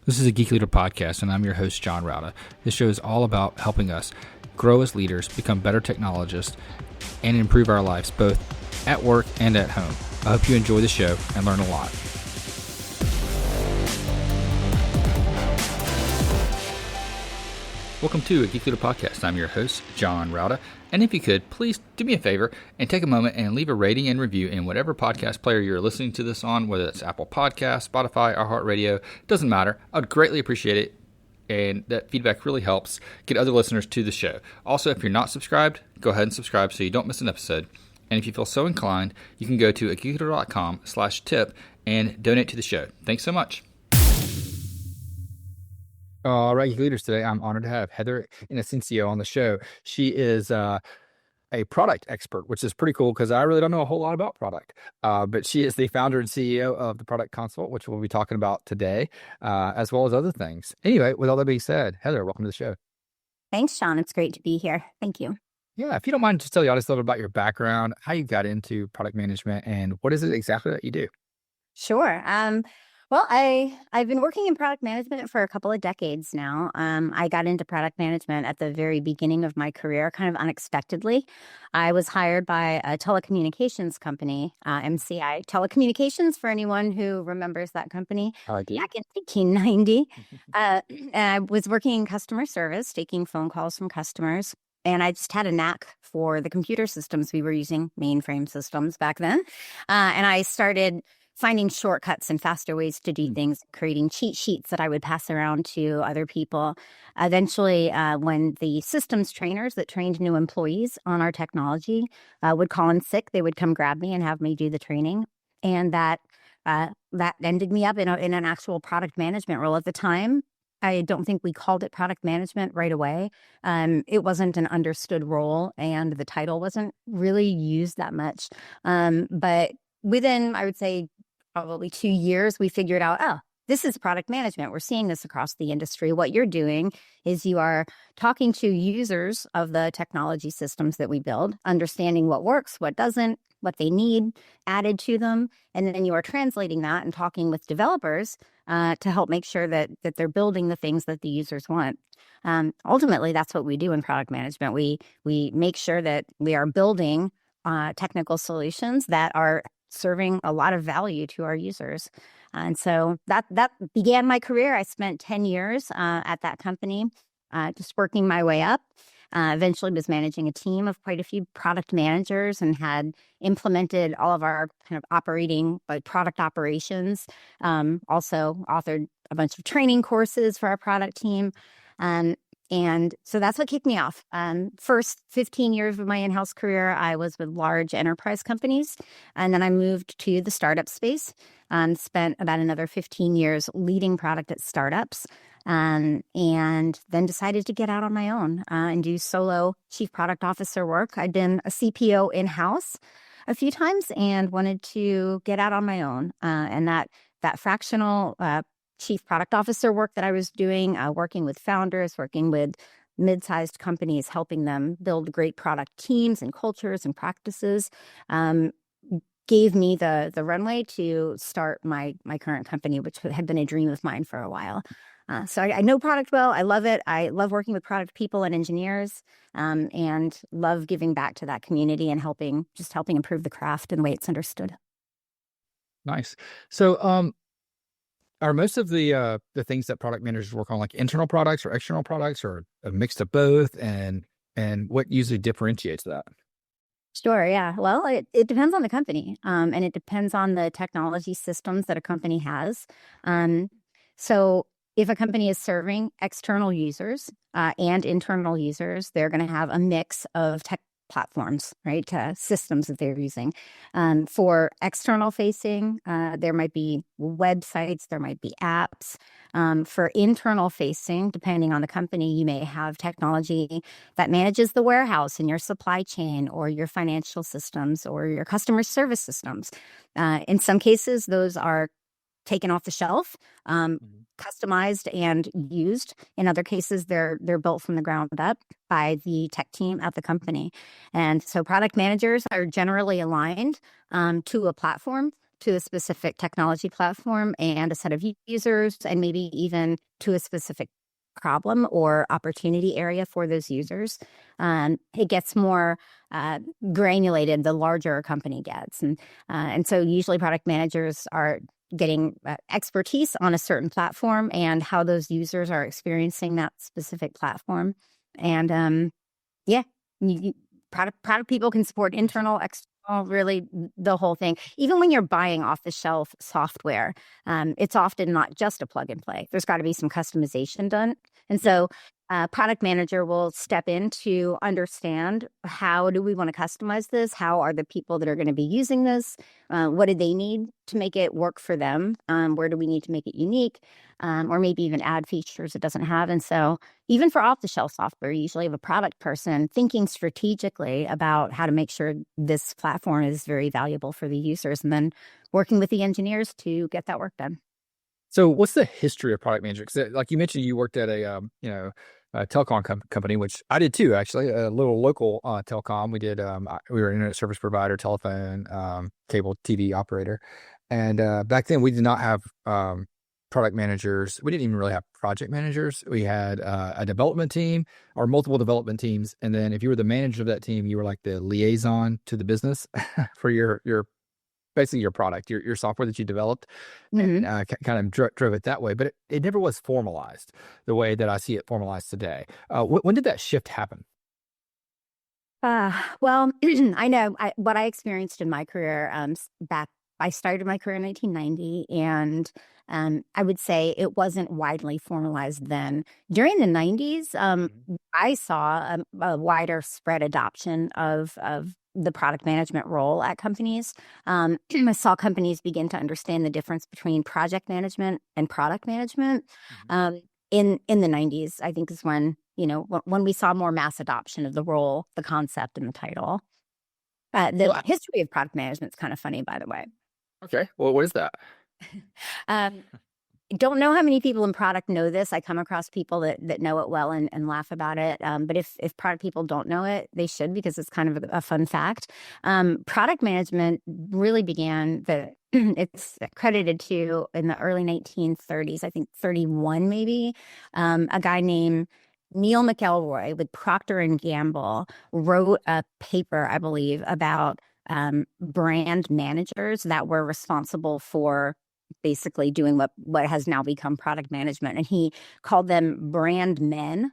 This is a Geek Leader podcast, and I'm your host, John Rauda. This show is all about helping us grow as leaders, become better technologists, and improve our lives both at work and at home. I hope you enjoy the show and learn a lot. Welcome to a Geek Leader podcast. I'm your host, John Rauda. And if you could, please do me a favor and take a moment and leave a rating and review in whatever podcast player you're listening to this on, whether it's Apple Podcasts, Spotify, iHeartRadio, doesn't matter. I would greatly appreciate it. And that feedback really helps get other listeners to the show. Also, if you're not subscribed, go ahead and subscribe so you don't miss an episode. And if you feel so inclined, you can go to geekleader.com/tip and donate to the show. Thanks so much. All right, Geek Leaders, today I'm honored to have Heather Inocencio on the show. She is a product expert, which is pretty cool because I really don't know a whole lot about product. But she is the founder and CEO of the Product Consult, which we'll be talking about today, as well as other things. Anyway, with all that being said, Heather, welcome to the show. Thanks, Sean. It's great to be here. Thank you. Yeah, if you don't mind, just tell the audience a little about your background, how you got into product management, and what is it exactly that you do? Sure. Well, I've been working in product management for a couple of decades now. I got into product management at the very beginning of my career, kind of unexpectedly. I was hired by a telecommunications company, MCI Telecommunications, for anyone who remembers that company, back in 1990. And I was working in customer service, taking phone calls from customers. And I just had a knack for the computer systems. We were using mainframe systems back then. And I started finding shortcuts and faster ways to do things, creating cheat sheets that I would pass around to other people. Eventually, when the systems trainers that trained new employees on our technology would call in sick, they would come grab me and have me do the training. And that ended me up in an actual product management role. At the time, I don't think we called it product management right away. It wasn't an understood role, and the title wasn't really used that much. But within, I would say, probably 2 years, we figured out, this is product management. We're seeing this across the industry. What you're doing is you are talking to users of the technology systems that we build, understanding what works, what doesn't, what they need added to them. And then you are translating that and talking with developers to help make sure that they're building the things that the users want. Ultimately, that's what we do in product management. We make sure that we are building technical solutions that are serving a lot of value to our users. And so that began my career. I spent 10 years at that company, just working my way up. Eventually was managing a team of quite a few product managers and had implemented all of our kind of operating product operations. Also authored a bunch of training courses for our product team. And so that's what kicked me off. First 15 years of my in-house career, I was with large enterprise companies. And then I moved to the startup space and spent about another 15 years leading product at startups. And then decided to get out on my own and do solo chief product officer work. I'd been a CPO in-house a few times and wanted to get out on my own. And that fractional chief product officer work that I was doing, working with founders, working with mid-sized companies, helping them build great product teams and cultures and practices, gave me the runway to start my current company, which had been a dream of mine for a while. So I know product well. I love it. I love working with product people and engineers, and love giving back to that community and helping improve the craft and the way it's understood. Nice. So, are most of the things that product managers work on like internal products or external products, or a mix of both? And what usually differentiates that? Sure. Yeah. Well, it depends on the company, and it depends on the technology systems that a company has. So if a company is serving external users and internal users, they're going to have a mix of tech platforms, right? Systems that they're using. For external facing, there might be websites, there might be apps. For internal facing, depending on the company, you may have technology that manages the warehouse and your supply chain or your financial systems or your customer service systems. In some cases, those are taken off the shelf, customized and used. In other cases, they're built from the ground up by the tech team at the company. And so product managers are generally aligned to a platform to a specific technology platform and a set of users, and maybe even to a specific problem or opportunity area for those users. It gets more granulated the larger a company gets. And so usually product managers are getting expertise on a certain platform and how those users are experiencing that specific platform. And yeah, product people can support internal, external, really the whole thing. Even when you're buying off the shelf software, it's often not just a plug and play. There's got to be some customization done. And so product manager will step in to understand, how do we want to customize this? How are the people that are going to be using this? What do they need to make it work for them? Where do we need to make it unique? Or maybe even add features it doesn't have. And so even for off-the-shelf software, you usually have a product person thinking strategically about how to make sure this platform is very valuable for the users, and then working with the engineers to get that work done. So what's the history of product management? Because like you mentioned, you worked at a telecom company, which I did too, actually, a little local telecom. We did we were an internet service provider, telephone, cable TV operator, and back then we did not have product managers. We didn't even really have project managers. We had a development team or multiple development teams, and then if you were the manager of that team, you were like the liaison to the business for your basically your product, your software that you developed, and kind of drove it that way. But it never was formalized the way that I see it formalized today. When did that shift happen? Well, I know what I experienced in my career back. I started my career in 1990, and I would say it wasn't widely formalized then. During the 90s, I saw a wider spread adoption of the product management role at companies. I saw companies begin to understand the difference between project management and product management. In the 90s, I think is when we saw more mass adoption of the role, the concept, and the title. The history of product management is kind of funny, by the way. Okay, well, what is that? Don't know how many people in product know this. I come across people that know it well and laugh about it. But if product people don't know it, they should, because it's kind of a fun fact. Product management really began it's credited to in the early 1930s, I think 31 maybe. A guy named Neil McElroy with Procter and Gamble wrote a paper, I believe, about brand managers that were responsible for basically doing what has now become product management. And he called them brand men.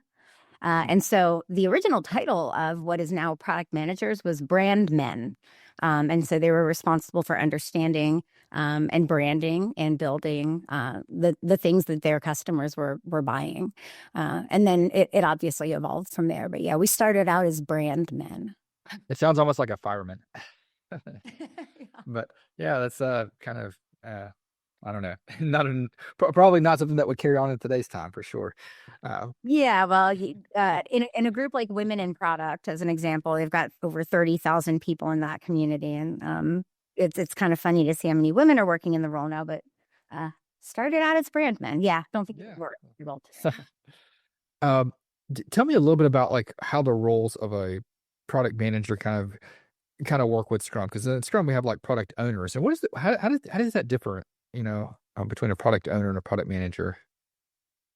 And so the original title of what is now product managers was brand men. And so they were responsible for understanding and branding and building the things that their customers were buying. And then it obviously evolved from there. But yeah, we started out as brand men. It sounds almost like a fireman. But yeah, that's kind of I don't know, probably not something that would carry on in today's time for sure. Yeah, well, in a group like Women in Product, as an example, they've got over 30,000 people in that community, and it's kind of funny to see how many women are working in the role now. But started out as brand men. Yeah, don't think it worked well today. Tell me a little bit about like how the roles of a product manager kind of work with Scrum, because in Scrum we have like product owners, and how does that differ? Between a product owner and a product manager?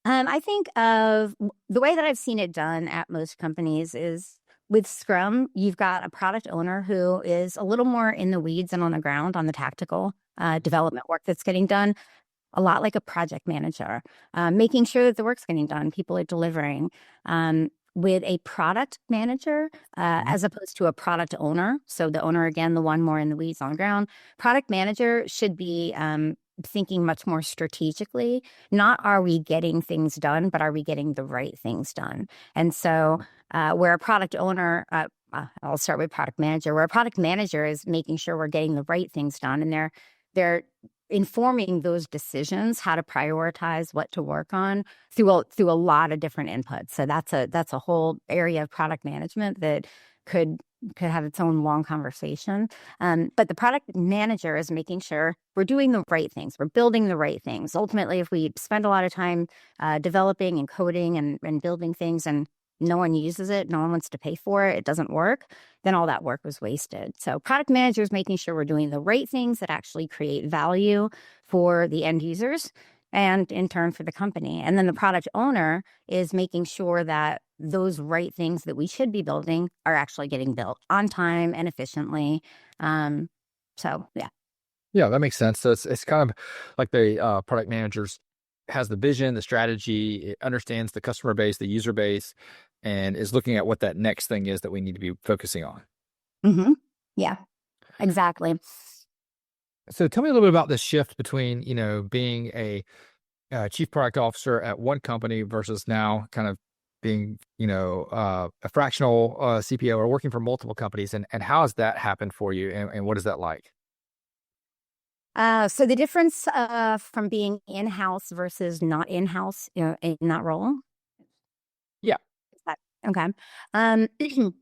I think of the way that I've seen it done at most companies is with Scrum, you've got a product owner who is a little more in the weeds and on the ground on the tactical development work that's getting done, a lot like a project manager, making sure that the work's getting done, people are delivering. With a product manager, as opposed to a product owner. So the owner, again, the one more in the weeds on the ground. Product manager should be thinking much more strategically. Not are we getting things done, but are we getting the right things done? And so where a product owner, I'll start with product manager, where a product manager is making sure we're getting the right things done, and they're informing those decisions, how to prioritize what to work on through a lot of different inputs. So that's a whole area of product management that could have its own long conversation. But the product manager is making sure we're doing the right things, we're building the right things. Ultimately, if we spend a lot of time developing and coding and building things and no one uses it, no one wants to pay for it, it doesn't work, then all that work was wasted. So product managers making sure we're doing the right things that actually create value for the end users and in turn for the company. And then the product owner is making sure that those right things that we should be building are actually getting built on time and efficiently. So yeah. Yeah, that makes sense. So it's kind of like the product managers has the vision, the strategy, it understands the customer base, the user base, and is looking at what that next thing is that we need to be focusing on. Mm-hmm. Yeah, exactly. So tell me a little bit about the shift between, being a chief product officer at one company versus now kind of being, a fractional CPO or working for multiple companies, and how has that happened for you, and what is that like? So the difference from being in-house versus not in-house in that role? Yeah. Is that okay?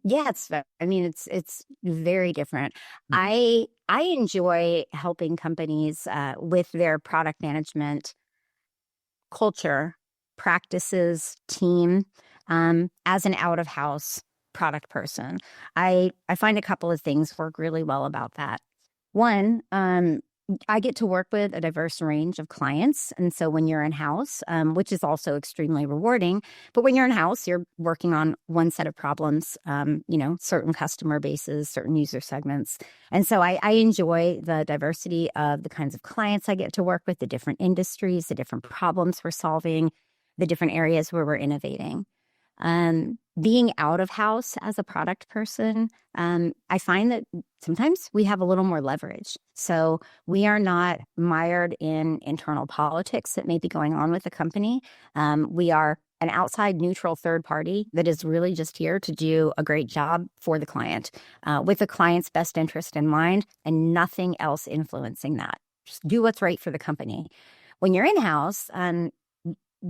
Yeah, it's very different. Mhm. I enjoy helping companies with their product management culture, practices, team, as an out-of-house product person. I find a couple of things work really well about that. One, I get to work with a diverse range of clients. And so when you're in house, which is also extremely rewarding, but when you're in house, you're working on one set of problems, certain customer bases, certain user segments. And so I enjoy the diversity of the kinds of clients I get to work with, the different industries, the different problems we're solving, the different areas where we're innovating. Being out of house as a product person, I find that sometimes we have a little more leverage. So we are not mired in internal politics that may be going on with the company. We are an outside neutral third party that is really just here to do a great job for the client, with the client's best interest in mind and nothing else influencing that. Just do what's right for the company. When you're in-house,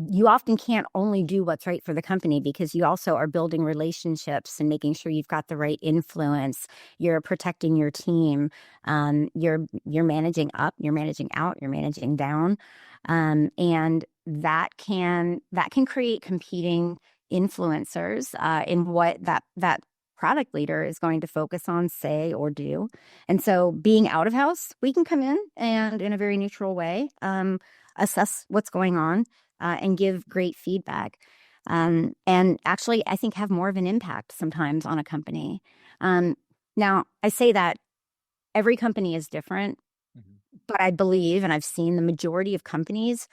you often can't only do what's right for the company because you also are building relationships and making sure you've got the right influence. You're protecting your team. You're managing up, you're managing out, you're managing down, and that can create competing influencers in what that product leader is going to focus on, say, or do. And so, being out of house, we can come in and in a very neutral way assess what's going on and give great feedback. And actually, I think have more of an impact sometimes on a company. Now, I say that every company is different, but I believe, and I've seen the majority of companies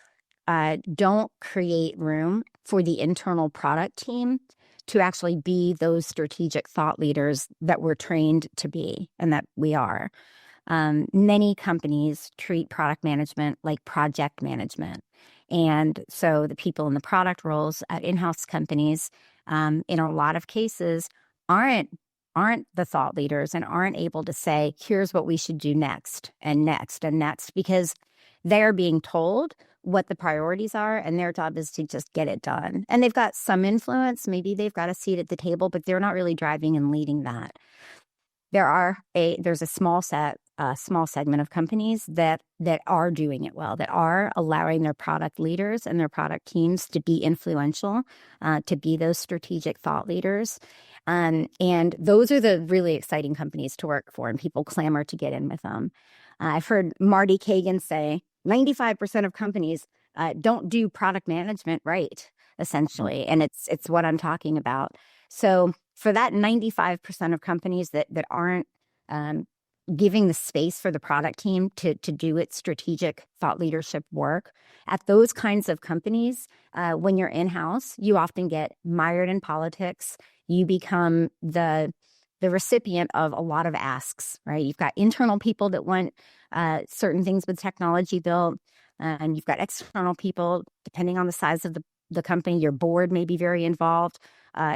don't create room for the internal product team to actually be those strategic thought leaders that we're trained to be and that we are. Many companies treat product management like project management. And so the people in the product roles at in-house companies, in a lot of cases, aren't the thought leaders and aren't able to say, here's what we should do next and next and next, because they're being told what the priorities are and their job is to just get it done. And they've got some influence. Maybe they've got a seat at the table, but they're not really driving and leading that. There's a small segment of companies that are doing it well, that are allowing their product leaders and their product teams to be influential, to be those strategic thought leaders. And those are the really exciting companies to work for, and people clamor to get in with them. I've heard Marty Kagan say 95% of companies don't do product management right, essentially. And it's what I'm talking about. So for that 95% of companies that aren't giving the space for the product team to do its strategic thought leadership work, at those kinds of companies, when you're in-house, you often get mired in politics. You become the recipient of a lot of asks, right? You've got internal people that want certain things with technology built, and you've got external people, depending on the size of the company. Your board may be very involved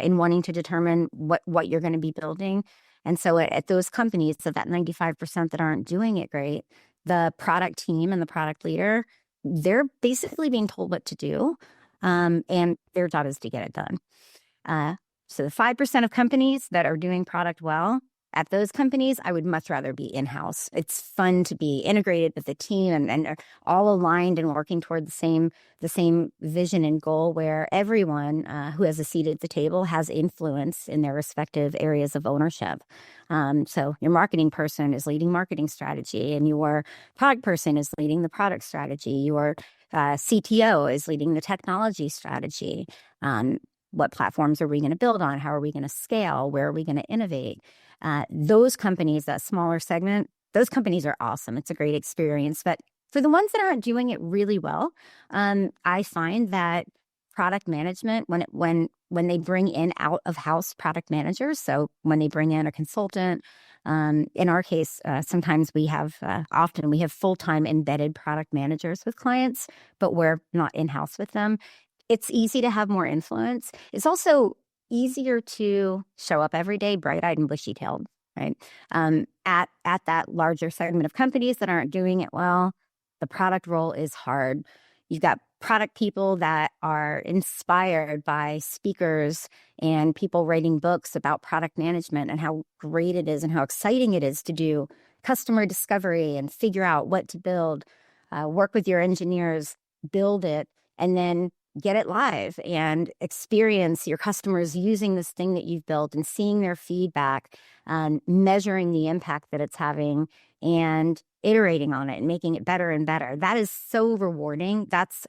in wanting to determine what you're going to be building. And so at those companies, so that 95% that aren't doing it great, the product team and the product leader, they're basically being told what to do, and their job is to get it done. So the 5% of companies that are doing product well, at those companies, I would much rather be in-house. It's fun to be integrated with the team and are all aligned and working toward the same vision and goal, where everyone who has a seat at the table has influence in their respective areas of ownership. So your marketing person is leading marketing strategy, and your product person is leading the product strategy. Your CTO is leading the technology strategy. What platforms are we going to build on? How are we going to scale? Where are we going to innovate? Those companies, that smaller segment, those companies are awesome. It's a great experience. But for the ones that aren't doing it really well, I find that product management, when they bring in out of house product managers, so when they bring in a consultant, in our case, sometimes often we have full-time embedded product managers with clients, but we're not in-house with them. It's easy to have more influence. It's also easier to show up every day bright-eyed and bushy-tailed, right? At that larger segment of companies that aren't doing it well, the product role is hard. You've got product people that are inspired by speakers and people writing books about product management and how great it is and how exciting it is to do customer discovery and figure out what to build, work with your engineers, build it, and then get it live and experience your customers using this thing that you've built and seeing their feedback, measuring the impact that it's having and iterating on it and making it better and better. That is so rewarding. That's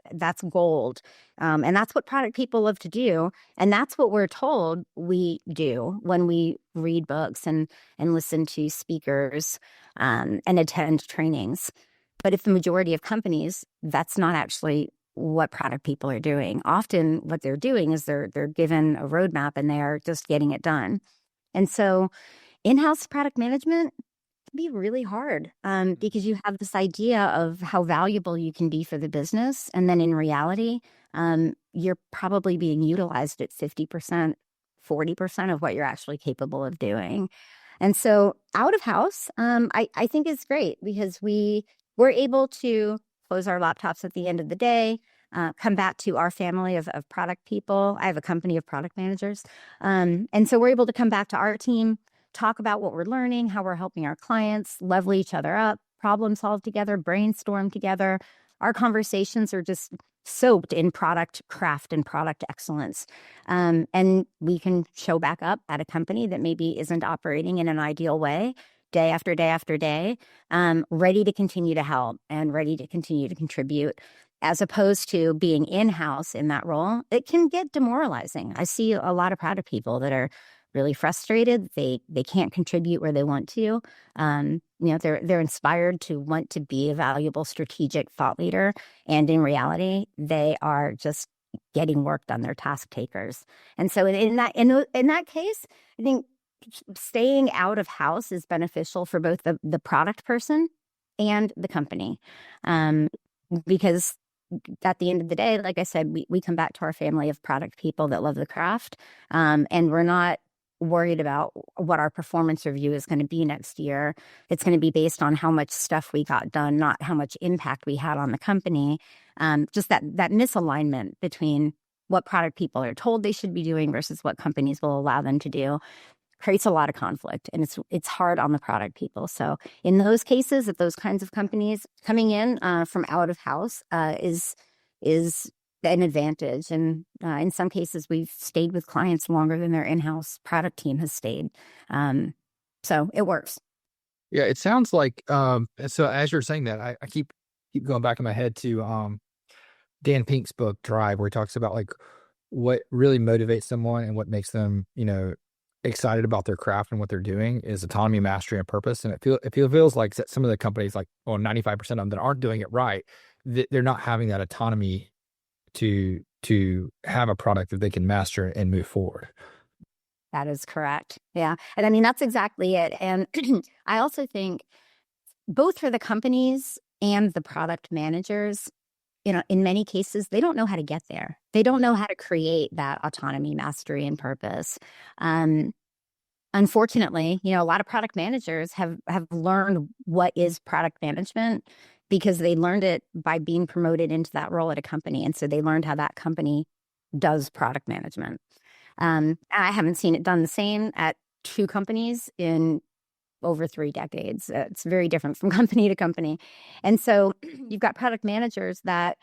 gold. And that's what product people love to do. And that's what we're told we do when we read books and listen to speakers and attend trainings. But if the majority of companies, that's not actually what product people are doing. Often what they're doing is they're given a roadmap and they are just getting it done. And so in-house product management can be really hard because you have this idea of how valuable you can be for the business. And then in reality, you're probably being utilized at 50%, 40% of what you're actually capable of doing. And so out of house, I think is great because we're able to close our laptops at the end of the day, come back to our family of product people. I have a company of product managers. And so we're able to come back to our team, talk about what we're learning, how we're helping our clients, level each other up, problem solve together, brainstorm together. Our conversations are just soaked in product craft and product excellence. And we can show back up at a company that maybe isn't operating in an ideal way, day after day after day, ready to continue to help and ready to continue to contribute, as opposed to being in-house in that role. It can get demoralizing. I see a lot of product people that are really frustrated. They can't contribute where they want to. They're inspired to want to be a valuable strategic thought leader, and in reality, they are just getting work done. They're task takers. And so in that case, I think staying out of house is beneficial for both the product person and the company, because at the end of the day, like I said, we come back to our family of product people that love the craft, and we're not worried about what our performance review is going to be next year. It's going to be based on how much stuff we got done, not how much impact we had on the company. Just that misalignment between what product people are told they should be doing versus what companies will allow them to do creates a lot of conflict, and it's hard on the product people. So in those cases, if those kinds of companies coming in from out of house is an advantage. And in some cases, we've stayed with clients longer than their in-house product team has stayed. So it works. Yeah, it sounds like, so as you're saying that, I keep going back in my head to Dan Pink's book, Drive, where he talks about like what really motivates someone and what makes them, excited about their craft and what they're doing is autonomy, mastery, and purpose. And it feels like some of the companies, like 95% of them that aren't doing it right, they're not having that autonomy to have a product that they can master and move forward. That is correct. Yeah. And I mean, that's exactly it. And I also think both for the companies and the product managers, in many cases, they don't know how to get there. They don't know how to create that autonomy, mastery, and purpose. Unfortunately, a lot of product managers have learned what is product management because they learned it by being promoted into that role at a company. And so they learned how that company does product management. I haven't seen it done the same at two companies in over 3 decades. It's very different from company to company. And so you've got product managers that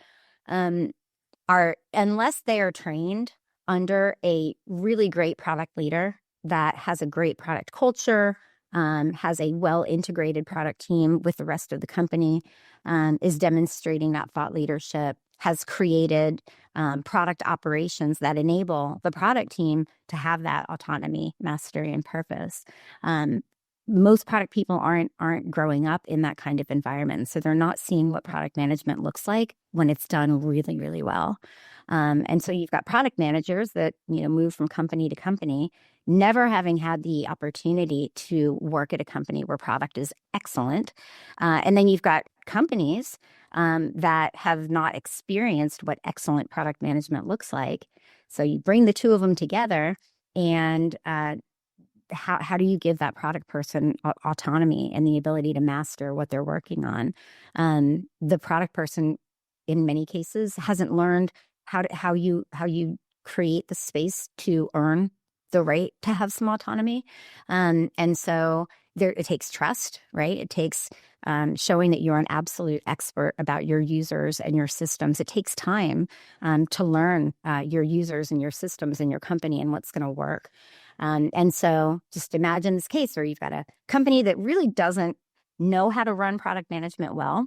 are, unless they are trained under a really great product leader that has a great product culture, has a well-integrated product team with the rest of the company, is demonstrating that thought leadership, has created product operations that enable the product team to have that autonomy, mastery, and purpose. Most product people aren't growing up in that kind of environment, so they're not seeing what product management looks like when it's done really, really well. And so you've got product managers that move from company to company, never having had the opportunity to work at a company where product is excellent. And then you've got companies that have not experienced what excellent product management looks like. So you bring the two of them together, and how do you give that product person autonomy and the ability to master what they're working on? The product person, in many cases, hasn't learned how you create the space to earn the right to have some autonomy. And so it takes trust, right? It takes showing that you're an absolute expert about your users and your systems. It takes time to learn your users and your systems and your company and what's going to work. And so just imagine this case where you've got a company that really doesn't know how to run product management well.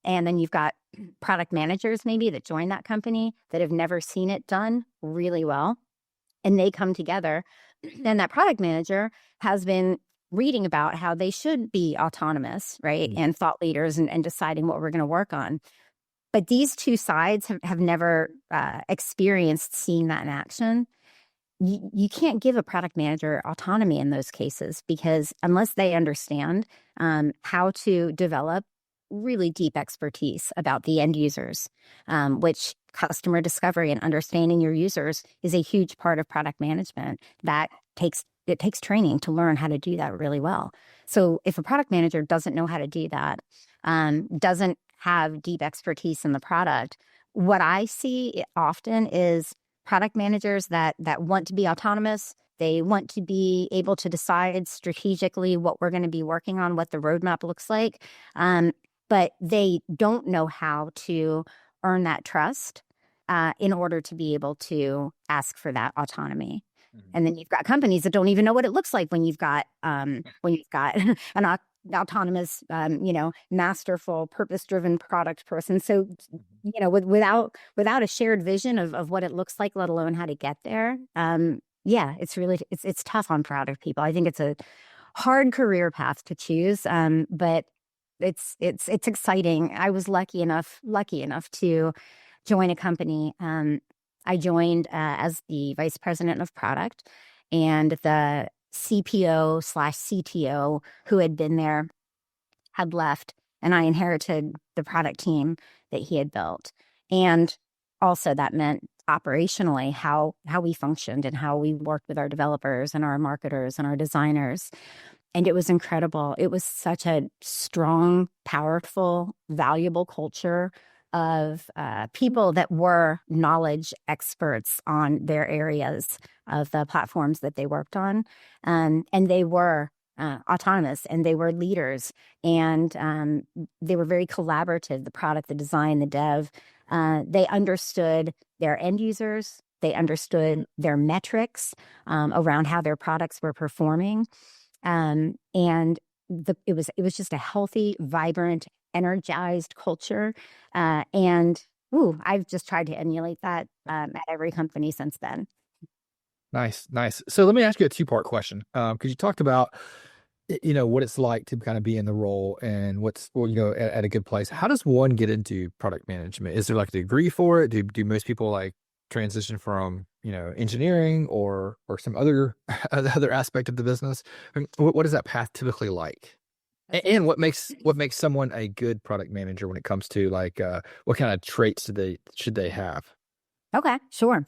And then you've got product managers maybe that join that company that have never seen it done really well. And they come together, and that product manager has been reading about how they should be autonomous, right? And thought leaders and deciding what we're going to work on. But these two sides have never experienced seeing that in action. You can't give a product manager autonomy in those cases, because unless they understand how to develop really deep expertise about the end users, which customer discovery and understanding your users is a huge part of product management. It takes training to learn how to do that really well. So if a product manager doesn't know how to do that, doesn't have deep expertise in the product, what I see often is product managers that want to be autonomous. They want to be able to decide strategically what we're going to be working on, what the roadmap looks like. But they don't know how to earn that trust in order to be able to ask for that autonomy. Mm-hmm. And then you've got companies that don't even know what it looks like when you've got an autonomous, masterful, purpose-driven product person. So, without a shared vision of what it looks like, let alone how to get there, it's tough on product people. I think it's a hard career path to choose, but it's exciting. I was lucky enough to join a company. I joined as the vice president of product, and the CPO/CTO who had been there had left, and I inherited the product team that he had built. And also that meant operationally how we functioned and how we worked with our developers and our marketers and our designers. And it was incredible. It was such a strong, powerful, valuable culture of people that were knowledge experts on their areas of the platforms that they worked on. And they were autonomous, and they were leaders, and they were very collaborative, the product, the design, the dev. They understood their end users. They understood their metrics around how their products were performing. And it was just a healthy, vibrant, energized culture. I've just tried to emulate that at every company since then. Nice. So let me ask you a 2-part question. Because you talked about, what it's like to kind of be in the role and at a good place. How does one get into product management? Is there like a degree for it? Do most people like transition from, engineering or some other aspect of the business? What is that path typically like? And what makes someone a good product manager when it comes to like what kind of traits should they have? Okay, sure.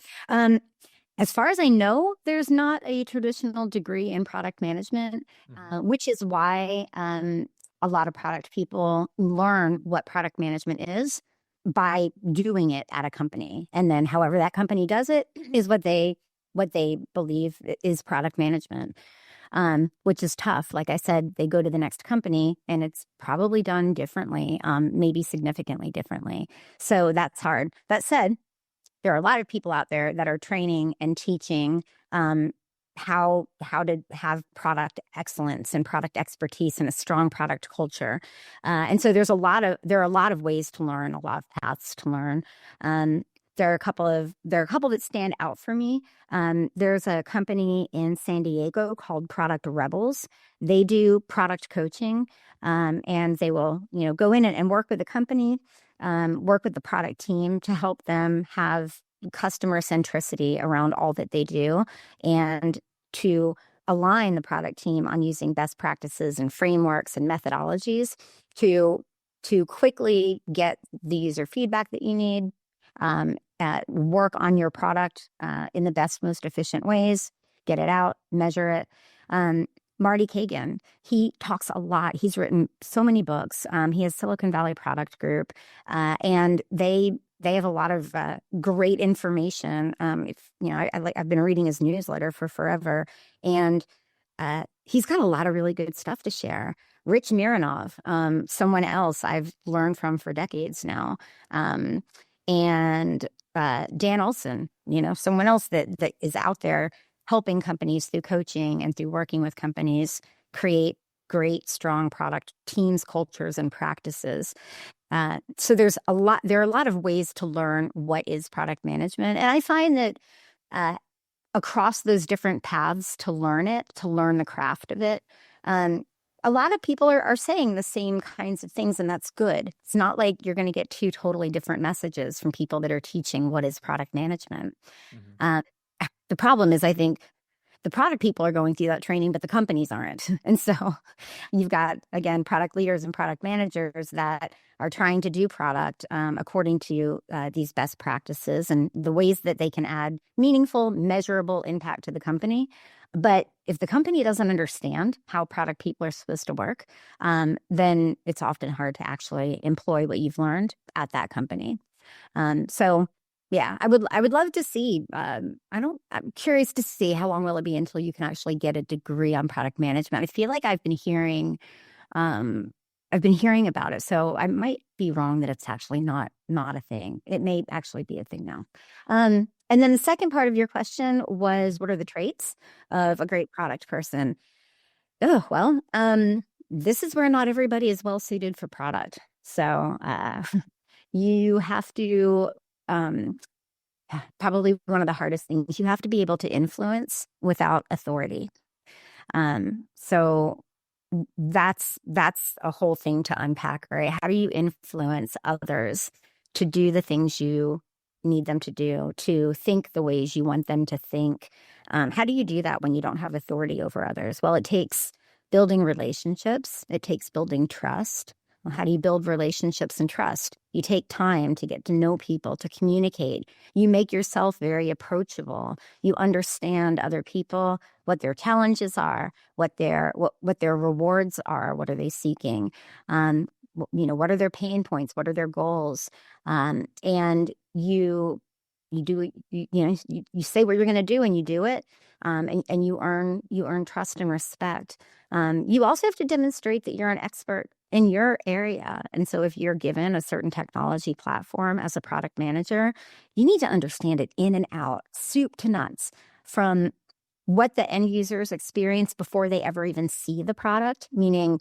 As far as I know, there's not a traditional degree in product management, which is why a lot of product people learn what product management is by doing it at a company. And then however that company does it is what they believe is product management. which is tough. Like I said, they go to the next company and it's probably done differently, maybe significantly differently. So that's hard. That said, there are a lot of people out there that are training and teaching how to have product excellence and product expertise and a strong product culture. And so there are a lot of ways to learn, a lot of paths to learn. There are a couple that stand out for me. There's a company in San Diego called Product Rebels. They do product coaching, and they will, go in and work with the company, work with the product team to help them have customer centricity around all that they do, and to align the product team on using best practices and frameworks and methodologies to quickly get the user feedback that you need, work on your product in the best, most efficient ways, get it out, measure it. Marty Kagan, he talks a lot. He's written so many books. He has Silicon Valley Product Group, and they have a lot of great information. I've been reading his newsletter for forever, and he's got a lot of really good stuff to share. Rich Mironov, someone else I've learned from for decades now, and Dan Olson, someone else that is out there helping companies through coaching and through working with companies create great, strong product teams, cultures, and practices. So there are a lot of ways to learn what is product management. And I find that across those different paths to learn the craft of it, a lot of people are saying the same kinds of things, and that's good. It's not like you're going to get two totally different messages from people that are teaching what is product management. Mm-hmm. The problem is, I think, the product people are going through that training, but the companies aren't. And so you've got, again, product leaders and product managers that are trying to do product according to these best practices and the ways that they can add meaningful, measurable impact to the company. But if the company doesn't understand how product people are supposed to work, then it's often hard to actually employ what you've learned at that company. Yeah, I would love to see. I'm curious to see how long will it be until you can actually get a degree on product management. I feel like I've been hearing about it, so I might be wrong that it's actually not a thing. It may actually be a thing now. And then the second part of your question was, what are the traits of a great product person? Oh, well, this is where not everybody is well suited for product. So you have to. Probably one of the hardest things, you have to be able to influence without authority. So that's a whole thing to unpack, right? How do you influence others to do the things you need them to do, to think the ways you want them to think? How do you do that when you don't have authority over others? Well, it takes building relationships. It takes building trust. Well, how do you build relationships and trust? You take time to get to know people, to communicate. You make yourself very approachable. You understand other people, what their challenges are, what their rewards are, what are they seeking, what are their pain points, what are their goals, and you say what you're going to do and you do it, and you earn trust and respect. You also have to demonstrate that you're an expert in your area. And so if you're given a certain technology platform as a product manager, you need to understand it in and out, soup to nuts, from what the end users experience before they ever even see the product, meaning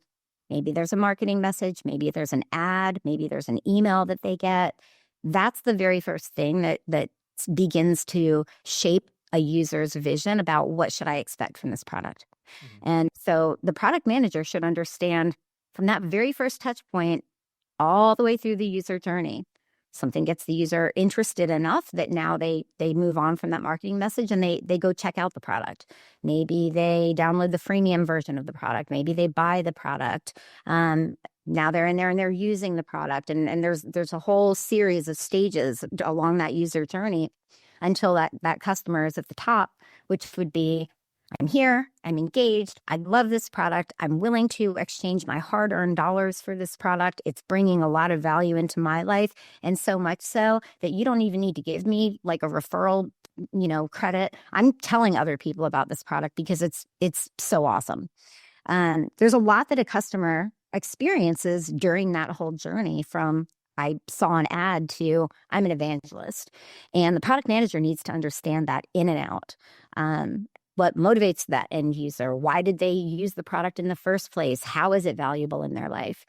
maybe there's a marketing message, maybe there's an ad, maybe there's an email that they get. That's the very first thing that begins to shape a user's vision about what should I expect from this product. Mm-hmm. And so the product manager should understand from that very first touch point all the way through the user journey. Something gets the user interested enough that now they move on from that marketing message and they go check out the product. Maybe they download the freemium version of the product. Maybe they buy the product. Now they're in there and they're using the product. And there's a whole series of stages along that user journey until that customer is at the top, which would be, I'm here, I'm engaged, I love this product, I'm willing to exchange my hard-earned dollars for this product. It's bringing a lot of value into my life, and so much so that you don't even need to give me like a referral credit. I'm telling other people about this product because it's so awesome. There's a lot that a customer experiences during that whole journey from I saw an ad to I'm an evangelist. And the product manager needs to understand that in and out. What motivates that end user? Why did they use the product in the first place? How is it valuable in their life?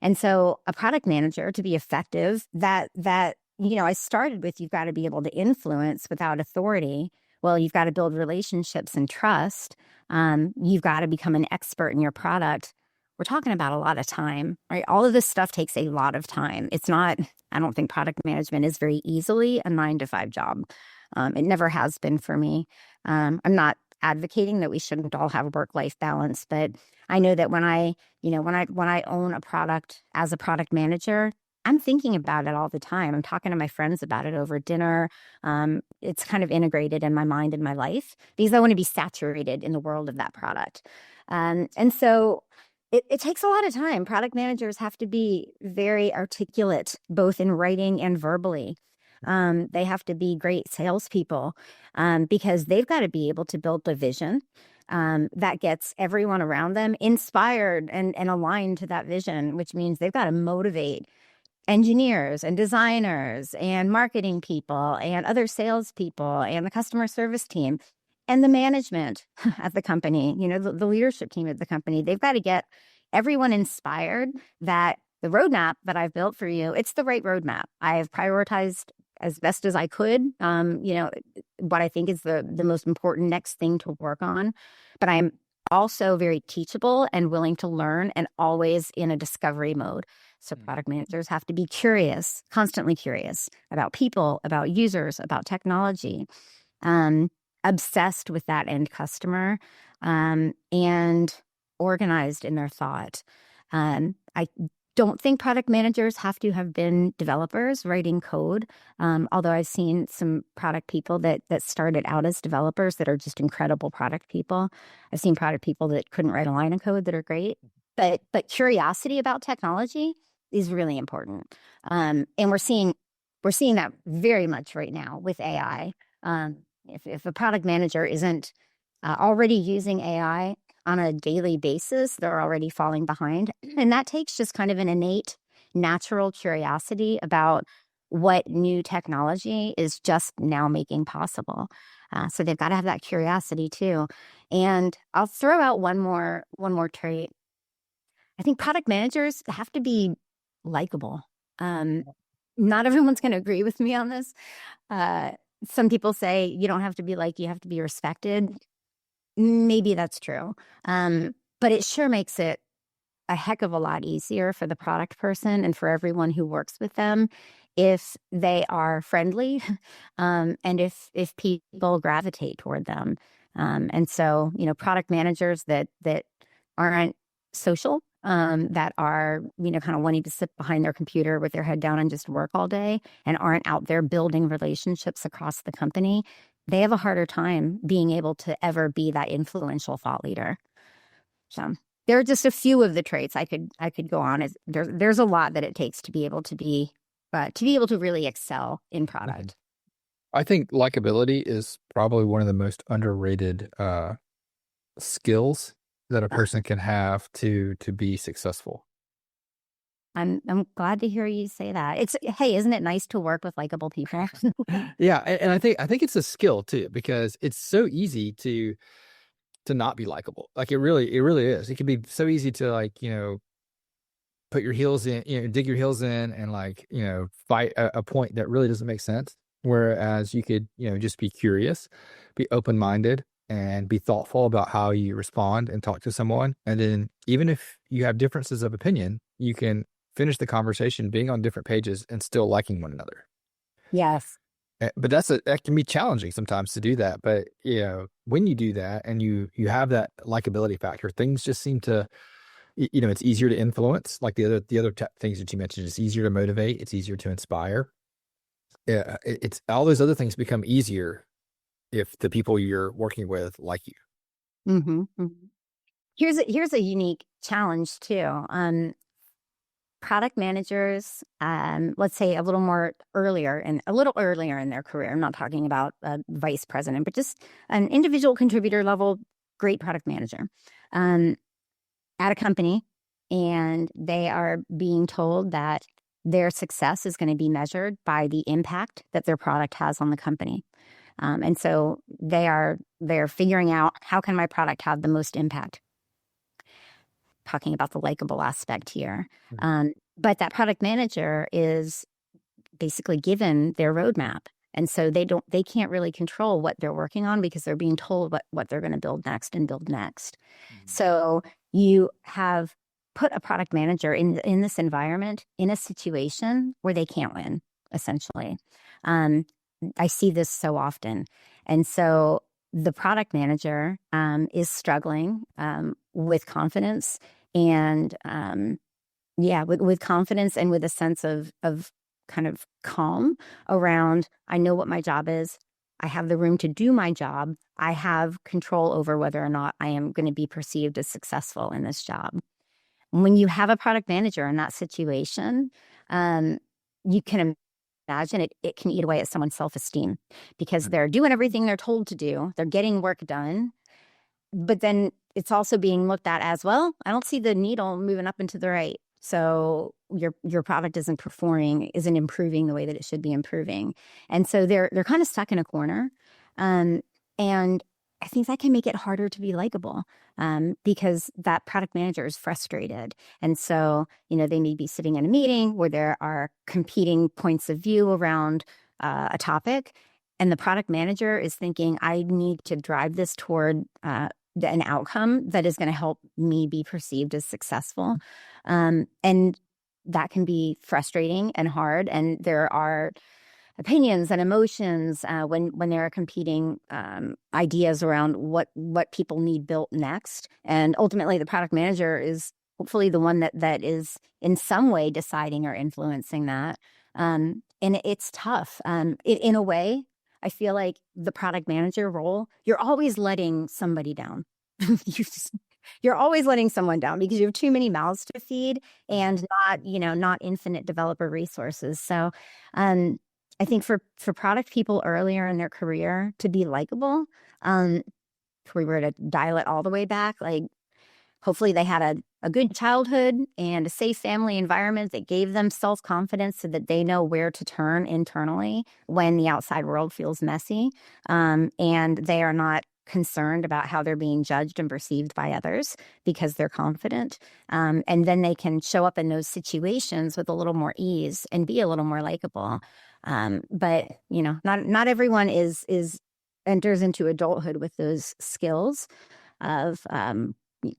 And so a product manager, to be effective, that I started with, you've got to be able to influence without authority. Well, you've got to build relationships and trust. You've got to become an expert in your product. We're talking about a lot of time, right? All of this stuff takes a lot of time. It's not, I don't think product management is very easily a 9-to-5 job. It never has been for me. I'm not advocating that we shouldn't all have a work-life balance, but I know that when I own a product as a product manager, I'm thinking about it all the time. I'm talking to my friends about it over dinner. It's kind of integrated in my mind and my life because I want to be saturated in the world of that product. And so it takes a lot of time. Product managers have to be very articulate, both in writing and verbally. They have to be great salespeople because they've got to be able to build a vision that gets everyone around them inspired and aligned to that vision, which means they've got to motivate engineers and designers and marketing people and other salespeople and the customer service team and the management at the company, the leadership team at the company. They've got to get everyone inspired that the roadmap that I've built for you, it's the right roadmap. I've prioritized as best as I could, what I think is the most important next thing to work on. But I'm also very teachable and willing to learn and always in a discovery mode. So product managers have to be curious, constantly curious about people, about users, about technology, obsessed with that end customer, and organized in their thought. I don't think product managers have to have been developers writing code, although I've seen some product people that started out as developers that are just incredible product people. I've seen product people that couldn't write a line of code that are great. But curiosity about technology is really important. And we're seeing that very much right now with AI. If a product manager isn't already using AI on a daily basis, they're already falling behind. And that takes just kind of an innate, natural curiosity about what new technology is just now making possible. So they've got to have that curiosity too. And I'll throw out one more trait. I think product managers have to be likable. Not everyone's going to agree with me on this. Some people say you don't have to be liked, you have to be respected. Maybe that's true. But it sure makes it a heck of a lot easier for the product person and for everyone who works with them if they are friendly, and if people gravitate toward them. And so, product managers that aren't social, that are, kind of wanting to sit behind their computer with their head down and just work all day and aren't out there building relationships across the company, they have a harder time being able to ever be that influential thought leader. So there are just a few of the traits I could go on. There's a lot that it takes to be able to really excel in product. I think likability is probably one of the most underrated skills that a person can have to be successful. I'm glad to hear you say that. Hey, isn't it nice to work with likable people? Yeah, and I think it's a skill too, because it's so easy to not be likable. Like it really is. It can be so easy to put your heels in, dig your heels in and fight a point that really doesn't make sense. Whereas you could, just be curious, be open-minded, and be thoughtful about how you respond and talk to someone. And then even if you have differences of opinion, you can finish the conversation being on different pages and still liking one another. Yes. But that can be challenging sometimes to do that. But when you do that and you have that likability factor, things just seem to, it's easier to influence. Like the other things that you mentioned, it's easier to motivate, it's easier to inspire. It's all those other things become easier if the people you're working with like you. Mm-hmm. Mm-hmm. Here's a unique challenge too. product managers, let's say a little earlier in their career. I'm not talking about a vice president, but just an individual contributor level, great product manager at a company, and they are being told that their success is going to be measured by the impact that their product has on the company. And so they're figuring out, how can my product have the most impact? Talking about the likable aspect here. But that product manager is basically given their roadmap. And so they can't really control what they're working on, because they're being told what they're going to build next. So you have put a product manager in this environment, in a situation where they can't win, essentially. I see this so often. And so the product manager is struggling with confidence and with confidence and with a sense of kind of calm around, I know what my job is. I have the room to do my job. I have control over whether or not I am going to be perceived as successful in this job. When you have a product manager in that situation, you can imagine it can eat away at someone's self-esteem, because they're doing everything they're told to do. They're getting work done. But then it's also being looked at as, well, I don't see the needle moving up and to the right. So your product isn't improving the way that it should be improving. And so they're kind of stuck in a corner. And I think that can make it harder to be likable, because that product manager is frustrated. And so, they may be sitting in a meeting where there are competing points of view around a topic, and the product manager is thinking, I need to drive this toward an outcome that is going to help me be perceived as successful. And that can be frustrating and hard. And there are opinions and emotions when there are competing ideas around what people need built next. And ultimately, the product manager is hopefully the one that is in some way deciding or influencing that. And it's tough. In a way, I feel like the product manager role, you're always letting somebody down. You're always letting someone down, because you have too many mouths to feed and not infinite developer resources. So I think for product people earlier in their career to be likable, if we were to dial it all the way back, like hopefully they had a good childhood and a safe family environment that gave them self-confidence, so that they know where to turn internally when the outside world feels messy, and they are not concerned about how they're being judged and perceived by others, because they're confident. And then they can show up in those situations with a little more ease and be a little more likable. But not everyone enters into adulthood with those skills of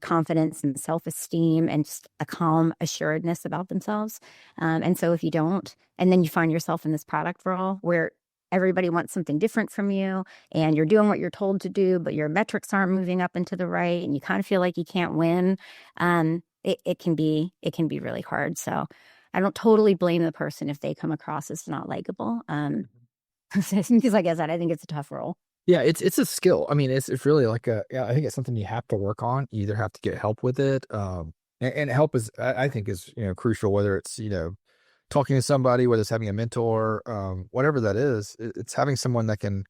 confidence and self-esteem and just a calm assuredness about themselves. And so if you don't, and then you find yourself in this product role where everybody wants something different from you, and you're doing what you're told to do, but your metrics aren't moving up and to the right, and you kind of feel like you can't win, it can be really hard. So I don't totally blame the person if they come across as not likable. Because like I said, I think it's a tough role. Yeah, it's a skill. I mean, it's really like I think it's something you have to work on. You either have to get help with it, and help is, I think, is crucial. Whether it's talking to somebody, whether it's having a mentor, whatever that is, it's having someone that can,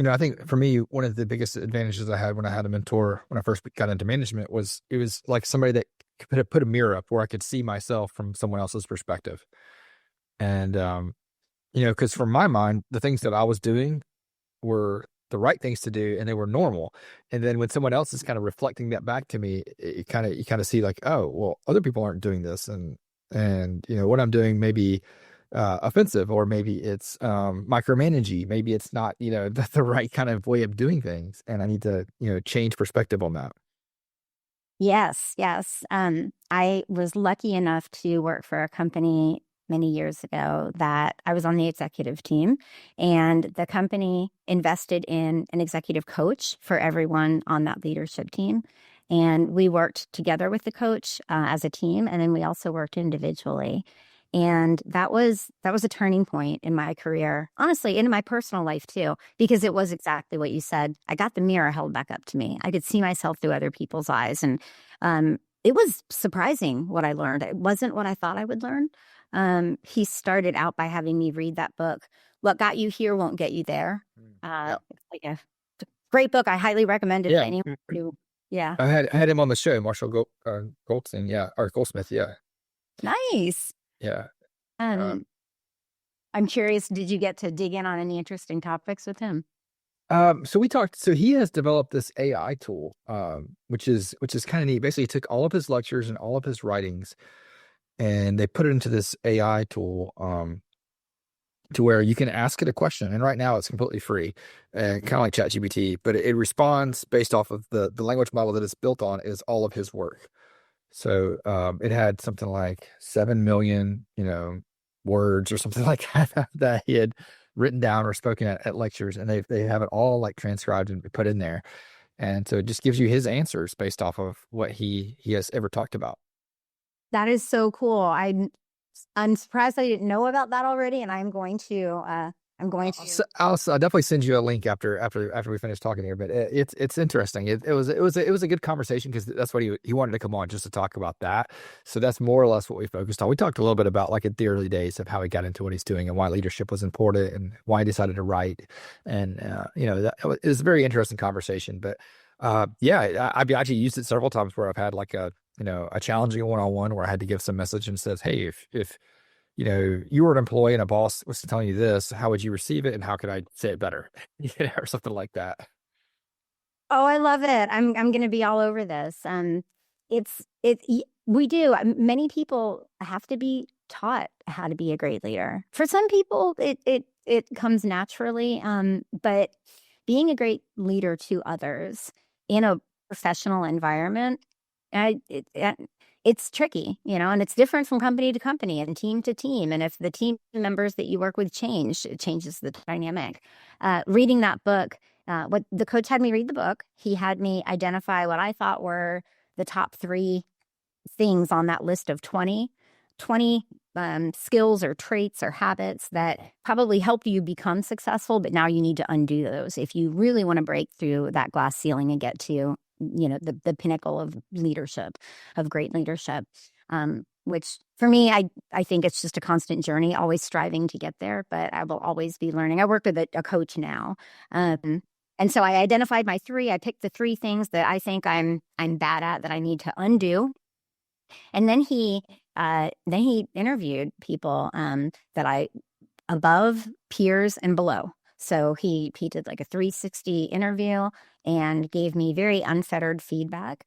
I think for me, one of the biggest advantages I had when I had a mentor when I first got into management was it was like somebody that could put a mirror up where I could see myself from someone else's perspective. And, because from my mind, the things that I was doing were the right things to do, and they were normal. And then when someone else is kind of reflecting that back to me, you kind of see like, oh, well, other people aren't doing this. And what I'm doing may be offensive, or maybe it's micromanaging. Maybe it's not, the right kind of way of doing things. And I need to, change perspective on that. Yes. I was lucky enough to work for a company many years ago that I was on the executive team, and the company invested in an executive coach for everyone on that leadership team. And we worked together with the coach as a team, and then we also worked individually. And that was a turning point in my career, honestly, in my personal life too, because it was exactly what you said. I got the mirror held back up to me. I could see myself through other people's eyes, and it was surprising what I learned. It wasn't what I thought I would learn. He started out by having me read that book, What Got You Here Won't Get You There. It's like a great book. I highly recommend it to anyone who, yeah. I had him on the show, Marshall Goldsmith, or Goldsmith, yeah. Nice. Yeah. I'm curious, did you get to dig in on any interesting topics with him? So we talked, so he has developed this AI tool, which is kind of neat. Basically, he took all of his lectures and all of his writings, and they put it into this AI tool, to where you can ask it a question. And right now it's completely free, kind of like ChatGPT, but it responds based off of the language model that it's built on is all of his work. So, it had something like 7 million, words or something like that that he had written down or spoken at lectures, and they have it all like transcribed and put in there. And so it just gives you his answers based off of what he has ever talked about. That is so cool. I'm surprised I didn't know about that already, and I'm going to. I'll definitely send you a link after we finish talking here. But it's interesting. It was a good conversation because that's what he wanted to come on just to talk about that. So that's more or less what we focused on. We talked a little bit about like in the early days of how he got into what he's doing and why leadership was important and why he decided to write. And it was a very interesting conversation. But I've actually used it several times where I've had like a challenging one-on-one where I had to give some message and says, hey, if you were an employee and a boss was telling you this, how would you receive it? And how could I say it better? Or something like that. Oh, I love it. I'm going to be all over this. We do. Many people have to be taught how to be a great leader. For some people, it comes naturally. But being a great leader to others in a professional environment, it's tricky, and it's different from company to company and team to team. And if the team members that you work with change, it changes the dynamic. Reading that book, what the coach had me read the book, he had me identify what I thought were the top 3 things on that list of 20 skills or traits or habits that probably help you become successful, but now you need to undo those if you really want to break through that glass ceiling and get to the pinnacle of leadership, of great leadership, which for me, I think it's just a constant journey, always striving to get there, but I will always be learning. I work with a coach now. And so I identified my 3. I picked the 3 things that I think I'm bad at that I need to undo. And then he interviewed people that I above, peers, and below. So he did like a 360 interview and gave me very unfettered feedback,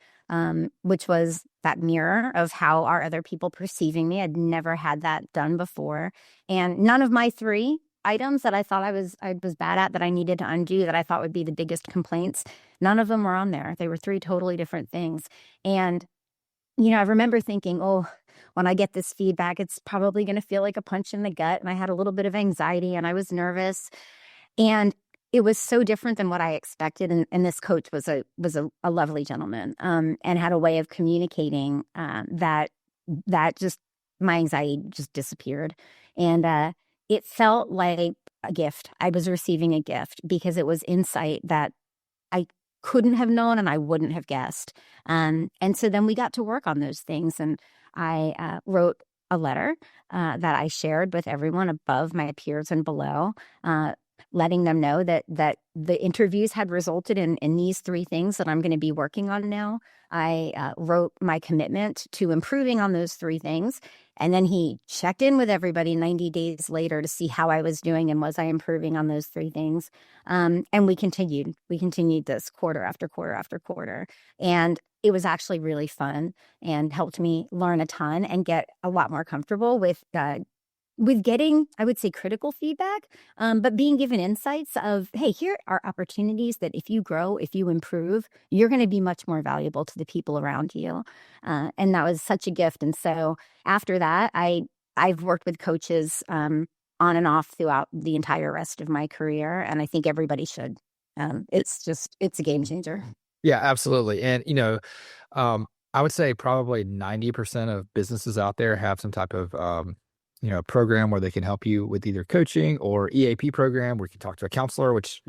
which was that mirror of how are other people perceiving me. I'd never had that done before. And none of my 3 items that I thought I was bad at that I needed to undo, that I thought would be the biggest complaints, none of them were on there. They were 3 totally different things. And, I remember thinking, oh, when I get this feedback, it's probably going to feel like a punch in the gut. And I had a little bit of anxiety and I was nervous. And it was so different than what I expected. And this coach was a lovely gentleman, and had a way of communicating that just my anxiety just disappeared. And it felt like a gift. I was receiving a gift because it was insight that I couldn't have known and I wouldn't have guessed. And so then we got to work on those things. And I wrote a letter that I shared with everyone above, my peers and below, letting them know that the interviews had resulted in these 3 things that I'm going to be working on now. I wrote my commitment to improving on those 3 things. And then he checked in with everybody 90 days later to see how I was doing and was I improving on those 3 things. And we continued this quarter after quarter after quarter. And it was actually really fun and helped me learn a ton and get a lot more comfortable with getting, I would say, critical feedback, but being given insights of, hey, here are opportunities that if you grow, if you improve, you're going to be much more valuable to the people around you. And that was such a gift. And so after that, I've worked with coaches on and off throughout the entire rest of my career. And I think everybody should. It's a game changer. Yeah, absolutely. And, I would say probably 90% of businesses out there have some type of program where they can help you with either coaching or EAP program where you can talk to a counselor, which,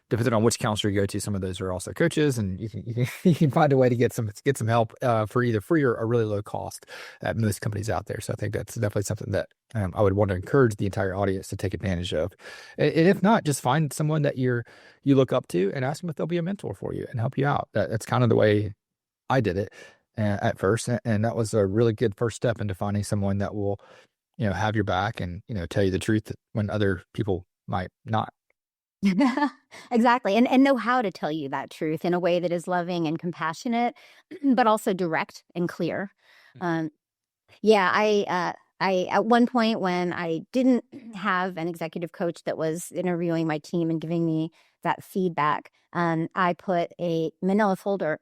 depending on which counselor you go to, some of those are also coaches, and you can find a way to get some help for either free or a really low cost at most companies out there. So I think that's definitely something that I would want to encourage the entire audience to take advantage of. And if not, just find someone that you look up to and ask them if they'll be a mentor for you and help you out. That's kind of the way I did it at first. And that was a really good first step into finding someone that will, have your back and, tell you the truth when other people might not. Exactly. And know how to tell you that truth in a way that is loving and compassionate, but also direct and clear. I at one point when I didn't have an executive coach that was interviewing my team and giving me that feedback, I put a manila folder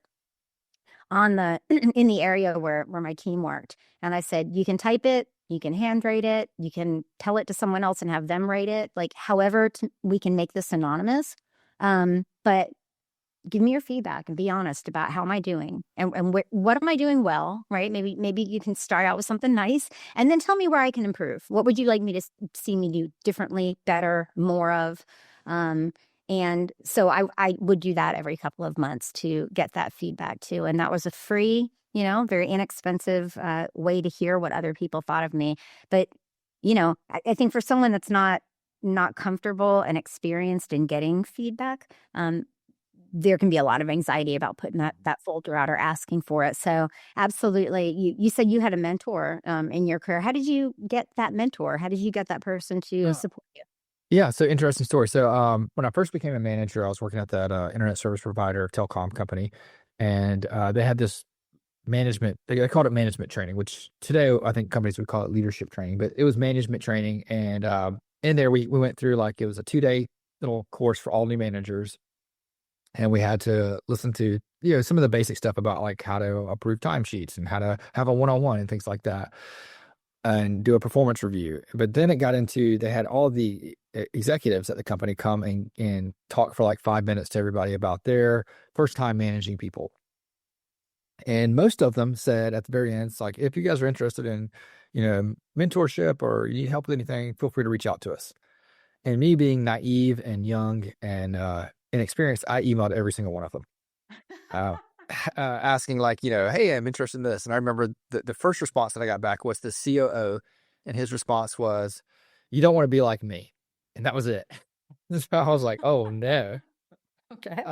on in the area where my team worked. And I said, you can type it, you can handwrite it, you can tell it to someone else and have them write it, like however we can make this anonymous. But give me your feedback and be honest about how am I doing and what am I doing well, right? Maybe you can start out with something nice and then tell me where I can improve. What would you like me to see me do differently, better, more of? And so I would do that every couple of months to get that feedback too. And that was a free, very inexpensive way to hear what other people thought of me. But, I think for someone that's not comfortable and experienced in getting feedback, there can be a lot of anxiety about putting that folder out or asking for it. So absolutely. You said you had a mentor in your career. How did you get that mentor? How did you get that person to support you? Yeah, so interesting story. So when I first became a manager, I was working at that internet service provider, telecom company, and they had this management, they called it management training, which today I think companies would call it leadership training, but it was management training. And in there, we went through it was a 2-day little course for all new managers. And we had to listen to, some of the basic stuff about how to approve timesheets and how to have a one-on-one and things like that, and do a performance review. But then it got into, they had all the executives at the company come and talk for 5 minutes to everybody about their first time managing people. And most of them said at the very end, it's if you guys are interested in, mentorship or you need help with anything, feel free to reach out to us. And me being naive and young and inexperienced, I emailed every single one of them, asking hey, I'm interested in this. And I remember the first response that I got back was the COO, and his response was, you don't want to be like me. And that was it. So I was like, oh no. Okay.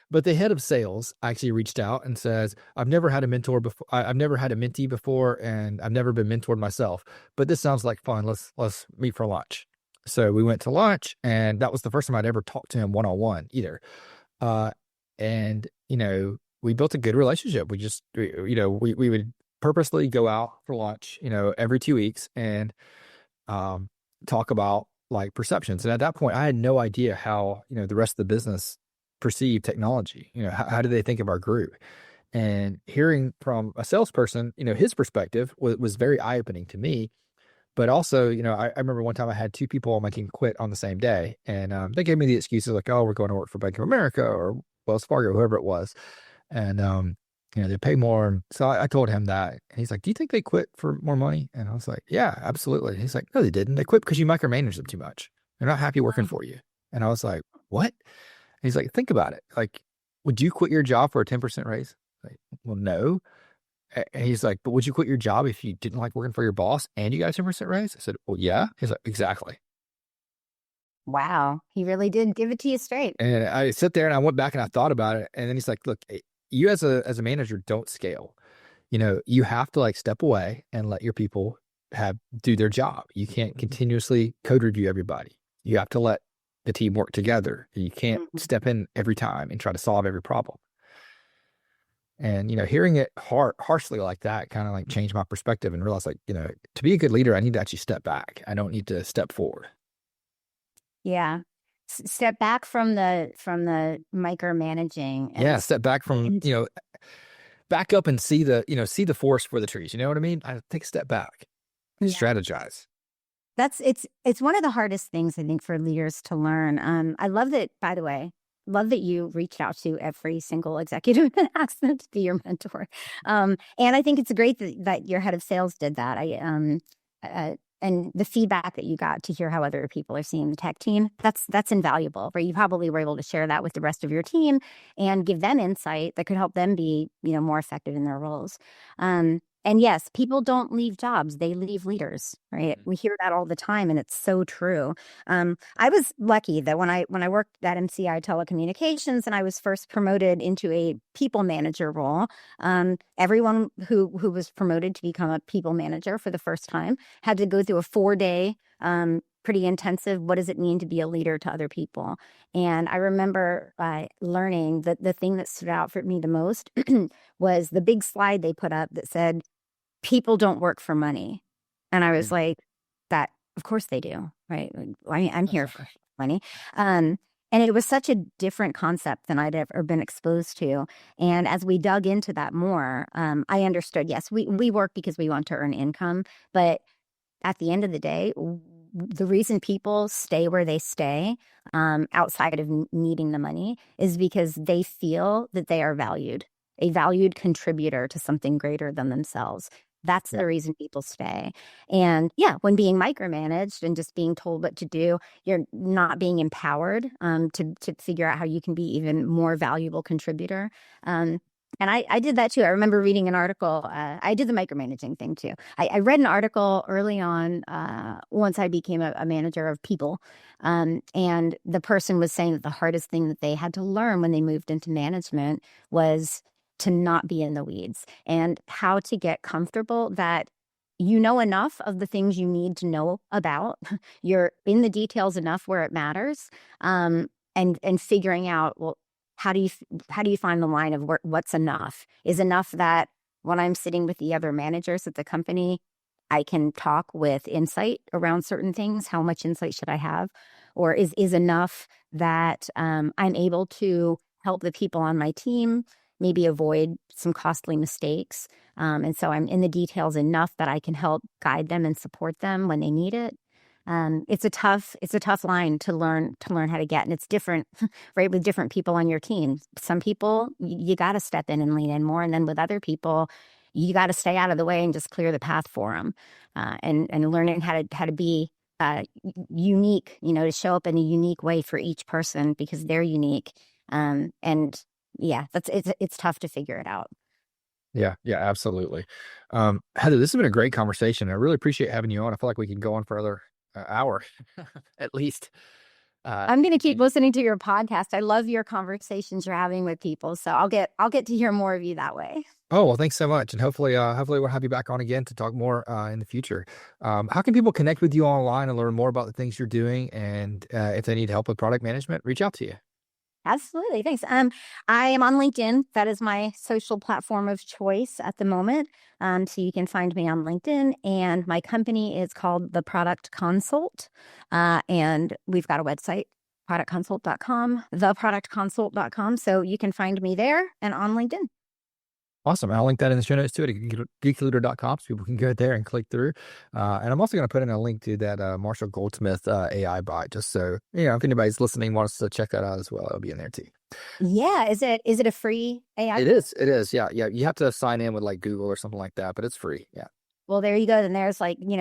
But the head of sales actually reached out and says, I've never had a mentor before. I've never had a mentee before, and I've never been mentored myself, but this sounds like fun. Let's meet for lunch. So we went to lunch, and that was the first time I'd ever talked to him one-on-one either. And, we built a good relationship. We just, we would purposely go out for lunch, every 2 weeks and talk about perceptions. And at that point, I had no idea how, the rest of the business perceived technology. How do they think of our group? And hearing from a salesperson, his perspective was very eye-opening to me. But also, I remember one time I had 2 people on my team quit on the same day, and they gave me the excuses oh, we're going to work for Bank of America or Wells Fargo, whoever it was. And, they pay more. And so I told him that, and he's like, do you think they quit for more money? And I was like, yeah, absolutely. And he's like, no, they didn't. They quit because you micromanage them too much. They're not happy working for you. And I was like, what? And he's like, think about it. Would you quit your job for a 10% raise? Well, no. And he's like, but would you quit your job if you didn't like working for your boss and you got a 10% raise? I said, well, yeah. He's like, exactly. Wow. He really did give it to you straight. And I sit there and I went back and I thought about it. And then he's like, look, you as a manager don't scale. You have to step away and let your people do their job. You can't continuously code review everybody. You have to let the team work together. You can't step in every time and try to solve every problem. And, hearing it harshly like that kind of changed my perspective and realized to be a good leader, I need to actually step back. I don't need to step forward. Yeah. Step back from the micromanaging. Yeah. Step back from, back up and see the forest for the trees. You know what I mean? I take a step back and strategize. It's one of the hardest things I think for leaders to learn. I love that, by the way. Love that you reached out to every single executive and asked them to be your mentor. And I think it's great that your head of sales did that. and the feedback that you got to hear how other people are seeing the tech team, that's invaluable, right? You probably were able to share that with the rest of your team and give them insight that could help them be, more effective in their roles. And yes, people don't leave jobs, they leave leaders, right? We hear that all the time, and it's so true. I was lucky that when I worked at MCI Telecommunications and I was first promoted into a people manager role, everyone who was promoted to become a people manager for the first time had to go through a 4-day, pretty intensive, what does it mean to be a leader to other people? And I remember learning that the thing that stood out for me the most was the big slide they put up that said, people don't work for money. And I was like, that, of course they do, right? I'm here for money. And it was such a different concept than I'd ever been exposed to. And as we dug into that more, I understood, yes, we work because we want to earn income. But at the end of the day, the reason people stay where they stay, outside of needing the money, is because they feel that they are valued, a valued contributor to something greater than themselves. That's the reason people stay. And when being micromanaged and just being told what to do, you're not being empowered to figure out how you can be even more valuable contributor. And I did that too. I remember reading an article. I did the micromanaging thing too. I read an article early on once I became a manager of people. And the person was saying that the hardest thing that they had to learn when they moved into management was to not be in the weeds and how to get comfortable that you know enough of the things you need to know about. You're in the details enough where it matters, and figuring out, well, how do you find the line of what's enough? Is enough that when I'm sitting with the other managers at the company, I can talk with insight around certain things? How much insight should I have? Or is enough that I'm able to help the people on my team maybe avoid some costly mistakes? And so I'm in the details enough that I can help guide them and support them when they need it. It's a tough line to learn how to get, and it's different, right, with different people on your team. Some people you got to step in and lean in more, and then with other people, you got to stay out of the way and just clear the path for them. And learning how to be unique, to show up in a unique way for each person because they're unique. And it's tough to figure it out. Yeah, absolutely. Heather, this has been a great conversation. I really appreciate having you on. I feel like we can go on for another hour at least. I'm going to keep listening to your podcast. I love your conversations you're having with people. So I'll get to hear more of you that way. Oh, well, thanks so much. And hopefully we'll have you back on again to talk more in the future. How can people connect with you online and learn more about the things you're doing? And if they need help with product management, reach out to you. Absolutely. Thanks. I am on LinkedIn. That is my social platform of choice at the moment. So you can find me on LinkedIn, and my company is called The Product Consult. And we've got a website, productconsult.com, theproductconsult.com. So you can find me there and on LinkedIn. Awesome. I'll link that in the show notes too at geekleader.com so people can go there and click through. And I'm also going to put in a link to that Marshall Goldsmith AI bot, just so, if anybody's listening wants to check that out as well, it'll be in there too. Yeah. Is it a free AI? It is. Yeah. You have to sign in with like Google or something like that, but it's free. Yeah. Well, there you go. Then there's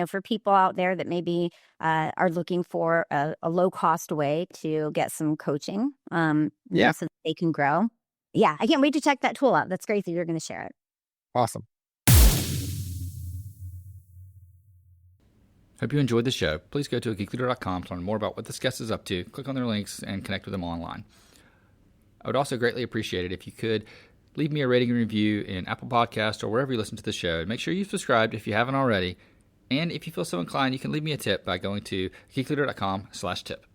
for people out there that maybe are looking for a low cost way to get some coaching, so that they can grow. Yeah, I can't wait to check that tool out. That's great that you're going to share it. Awesome. Hope you enjoyed the show. Please go to geekleader.com to learn more about what this guest is up to, click on their links, and connect with them online. I would also greatly appreciate it if you could leave me a rating and review in Apple Podcasts or wherever you listen to the show. Make sure you've subscribed if you haven't already. And if you feel so inclined, you can leave me a tip by going to geekleader.com/tip.